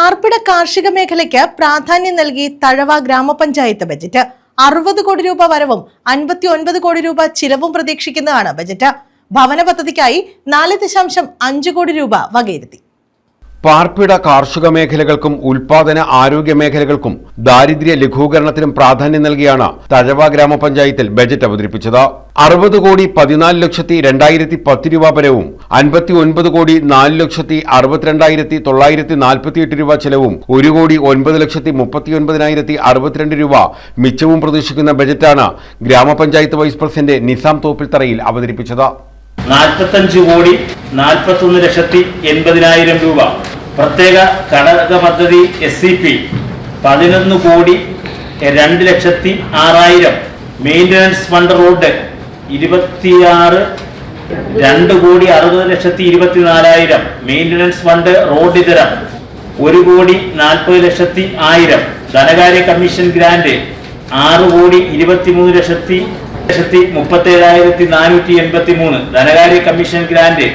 പാർപ്പിട കാർഷിക മേഖലയ്ക്ക് പ്രാധാന്യം നൽകി തഴവ ഗ്രാമപഞ്ചായത്ത് ബജറ്റ് 60 കോടി രൂപ വരവും 59 കോടി രൂപ ചിലവും പ്രതീക്ഷിക്കുന്നതാണ് ബജറ്റ്. ഭവന പദ്ധതിക്കായി 4.5 കോടി രൂപ വകയിരുത്തി. പാർപ്പിട കാർഷിക മേഖലകൾക്കും ഉൽപാദന ആരോഗ്യ മേഖലകൾക്കും ദാരിദ്ര്യ ലഘൂകരണത്തിനും പ്രാധാന്യം നൽകിയാണ് തഴവ ഗ്രാമപഞ്ചായത്തിൽ ബജറ്റ് അവതരിപ്പിച്ചത്. 60 കോടി 14,02,010 രൂപ വരവും 59 കോടി 4,62,948 രൂപ ചെലവും 1 കോടി 9,39,062 രൂപ മിച്ചവും പ്രതീക്ഷിക്കുന്ന ബജറ്റാണ് ഗ്രാമപഞ്ചായത്ത് വൈസ് പ്രസിഡന്റ് നിസാം തോപ്പിൽത്തറയിൽ അവതരിപ്പിച്ചത്. 45 കോടി 41,80,000 രൂപ പ്രത്യേക ഘടക പദ്ധതി SCP 11 കോടി 2,06,000 മെയിൻ്റനൻസ് ഫണ്ട് റോഡ് 26 2 കോടി 60,24,000 മെയിൻ്റനൻസ് ഫണ്ട് റോഡ് ഇതരം 1 കോടി 40,100,000 ധനകാര്യ കമ്മീഷൻ ഗ്രാന്റ് 6 കോടി 23,37,483 ധനകാര്യ കമ്മീഷൻ ഗ്രാന്റ്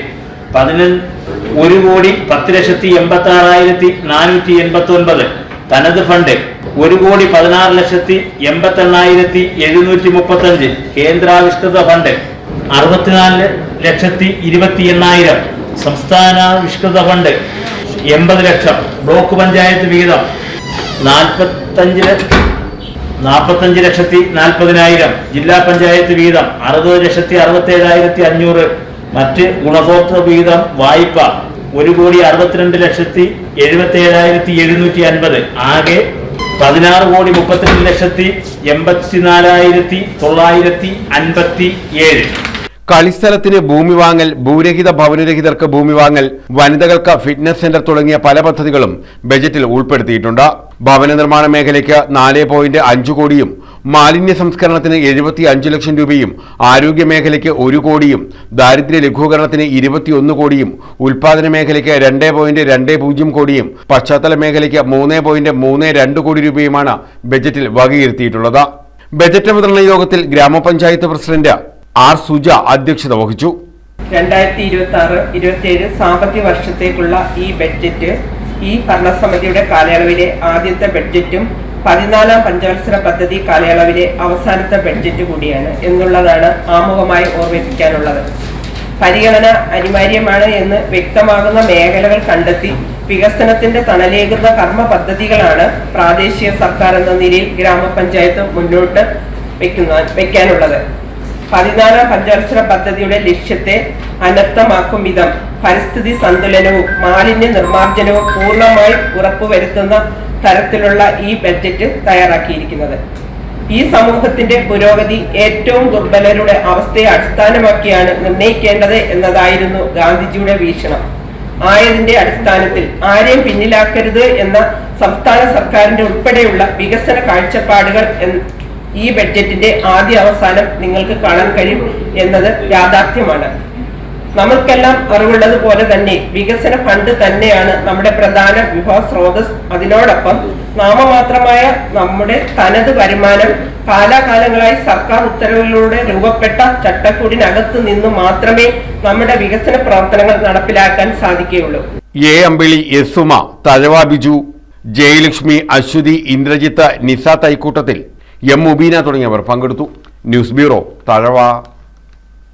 1 കോടി 10,86,489 തനത് ഫണ്ട് 1 കോടി 16,88,735 കേന്ദ്രാവിഷ്കൃത ഫണ്ട് 64,28,000 സംസ്ഥാനാവിഷ്കൃത ഫണ്ട് 80 ലക്ഷം ബ്ലോക്ക് പഞ്ചായത്ത് വിഹിതം 45,40,40,000 ജില്ലാ പഞ്ചായത്ത് വിഹിതം 60,67,500 മറ്റ് ഗുണഭോക്തൃ വിഹിതം വായ്പ 1 കോടി 62,77,750 ആകെ 16 കോടി 32,84,957. കളിസ്ഥലത്തിന് ഭൂമി വാങ്ങൽ, ഭൂരഹിത ഭവനരഹിതർക്ക് ഭൂമി വാങ്ങൽ, വനിതകൾക്ക് ഫിറ്റ്നസ് സെന്റർ തുടങ്ങിയ പല പദ്ധതികളും ബജറ്റിൽ ഉൾപ്പെടുത്തിയിട്ടുണ്ട്. ഭവന നിർമ്മാണ മേഖലയ്ക്ക് 4.5 കോടിയും മാലിന്യ സംസ്കരണത്തിന് 75 ലക്ഷം രൂപയും ആരോഗ്യ മേഖലയ്ക്ക് 1 കോടിയും ദാരിദ്ര്യ ലഘൂകരണത്തിന് 21 കോടിയും ഉൽപാദന മേഖലയ്ക്ക് 2.20 കോടിയും പശ്ചാത്തല മേഖലയ്ക്ക് 3.32 കോടി രൂപയുമാണ് ബജറ്റിൽ വകയിരുത്തിയിട്ടുള്ളത്. ബജറ്റ് അവതരണ യോഗത്തിൽ ഗ്രാമപഞ്ചായത്ത് പ്രസിഡന്റ് ആർ സുജ അധ്യക്ഷത വഹിച്ചു. 2026-27 സാമ്പത്തിക വർഷത്തേക്കുള്ള ഈ ബഡ്ജറ്റ് ഈ ഭരണസമിതിയുടെ കാലയളവിലെ ആദ്യത്തെ ബഡ്ജറ്റും 14ാം പഞ്ചവത്സര പദ്ധതി കാലയളവിലെ അവസാനത്തെ ബഡ്ജറ്റ് കൂടിയാണ് എന്നുള്ളതാണ് ആമുഖമായി ഓർമ്മിപ്പിക്കാനുള്ളത്. പരിഗണന അനിവാര്യമാണ് എന്ന് വ്യക്തമാകുന്ന മേഖലകൾ കണ്ടെത്തി വികസനത്തിന്റെ തണലേകുന്ന കർമ്മ പദ്ധതികളാണ് പ്രാദേശിക സർക്കാർ എന്ന നിലയിൽ ഗ്രാമപഞ്ചായത്ത് മുന്നോട്ട് വെക്കാനുള്ളത്. 14ാം പഞ്ചവത്സര പദ്ധതിയുടെ ലക്ഷ്യത്തെ അനർത്ഥമാക്കും വിധം പരിസ്ഥിതി സന്തുലനവും മാലിന്യ നിർമ്മാർജ്ജനവും പൂർണ്ണമായി ഉറപ്പുവരുത്തുന്ന തരത്തിലുള്ള ഈ ബഡ്ജറ്റ് തയ്യാറാക്കിയിരിക്കുന്നത്. ഈ സമൂഹത്തിന്റെ പുരോഗതി ഏറ്റവും ദുർബലരുടെ അവസ്ഥയെ അടിസ്ഥാനമാക്കിയാണ് നിർണയിക്കേണ്ടത് എന്നതായിരുന്നു ഗാന്ധിജിയുടെ വീക്ഷണം. ആയതിന്റെ അടിസ്ഥാനത്തിൽ ആരെയും പിന്നിലാക്കരുത് എന്ന സംസ്ഥാന സർക്കാരിന്റെ ഉൾപ്പെടെയുള്ള വികസന കാഴ്ചപ്പാടുകൾ ഈ ബഡ്ജറ്റിന്റെ ആദ്യ അവസാനം നിങ്ങൾക്ക് കാണാൻ കഴിയും എന്നത് യാഥാർത്ഥ്യമാണ്. നമുക്കെല്ലാം അറിവുള്ളത് പോലെ തന്നെ വികസന ഫണ്ട് തന്നെയാണ് നമ്മുടെ പ്രധാന വിഭവ സ്രോതസ്. അതിനോടൊപ്പം നാമമാത്രമായ നമ്മുടെ തനത് വരുമാനം കാലാകാലങ്ങളായി സർക്കാർ ഉത്തരവുകളിലൂടെ രൂപപ്പെട്ട ചട്ടക്കൂടിനകത്ത് നിന്ന് മാത്രമേ നമ്മുടെ വികസന പ്രവർത്തനങ്ങൾ നടപ്പിലാക്കാൻ സാധിക്കുകയുള്ളൂ. എ അമ്പിളി, എസ് സുമ, തഴവ ബിജു, ജയലക്ഷ്മി, അശ്വതി, ഇന്ദ്രജിത്ത്, നിസ തൈക്കൂട്ടത്തിൽ, എം മുബീന തുടങ്ങിയവർ പങ്കെടുത്തു. News bureau, Thazhava.